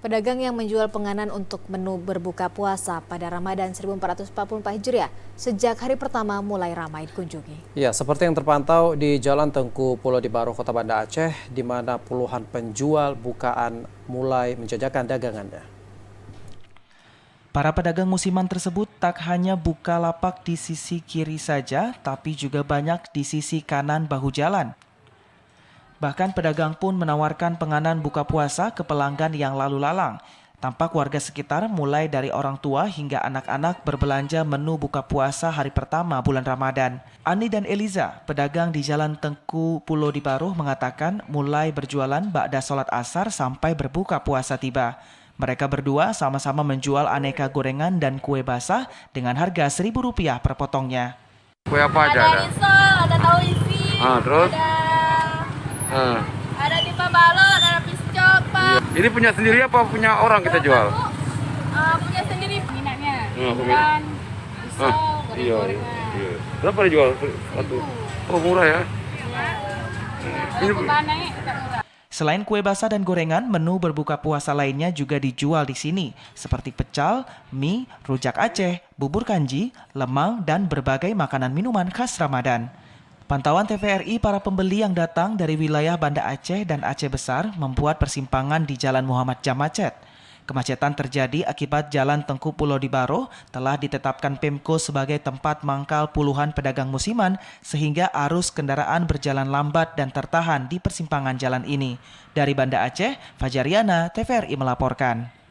Pedagang yang menjual penganan untuk menu berbuka puasa pada Ramadan 1444 Hijriah sejak hari pertama mulai ramai dikunjungi. Ya, seperti yang terpantau di Jalan Tengku Pulau di Baro, Kota Banda Aceh, di mana puluhan penjual bukaan mulai menjajakan dagangannya. Para pedagang musiman tersebut tak hanya buka lapak di sisi kiri saja, tapi juga banyak di sisi kanan bahu jalan. Bahkan pedagang pun menawarkan penganan buka puasa ke pelanggan yang lalu lalang. Tampak warga sekitar mulai dari orang tua hingga anak-anak berbelanja menu buka puasa hari pertama bulan Ramadan. Ani dan Eliza, pedagang di Jalan Tengku Pulau di Baro, mengatakan mulai berjualan ba'da sholat asar sampai berbuka puasa tiba. Mereka berdua sama-sama menjual aneka gorengan dan kue basah dengan harga Rp1.000 per potongnya. Kue apa aja ada? Ada risol, ada tahu isi, terus? Ada tipa balon, ada piscok, Pak. Ini punya sendiri apa punya orang kita jual? Punya sendiri minatnya. Peminat. Risol, goreng-gorengan. Iya. Berapa dijual satu? Oh, murah ya. Kalau bahan naik, tak murah. Selain kue basah dan gorengan, menu berbuka puasa lainnya juga dijual di sini, seperti pecel, mie, rujak Aceh, bubur kanji, lemang, dan berbagai makanan minuman khas Ramadan. Pantauan TVRI para pembeli yang datang dari wilayah Banda Aceh dan Aceh Besar membuat persimpangan di Jalan Muhammad Jam macet. Kemacetan terjadi akibat Jalan Tengku Pulau di Baro telah ditetapkan Pemko sebagai tempat mangkal puluhan pedagang musiman sehingga arus kendaraan berjalan lambat dan tertahan di persimpangan jalan ini. Dari Banda Aceh, Fajariana, TVRI melaporkan.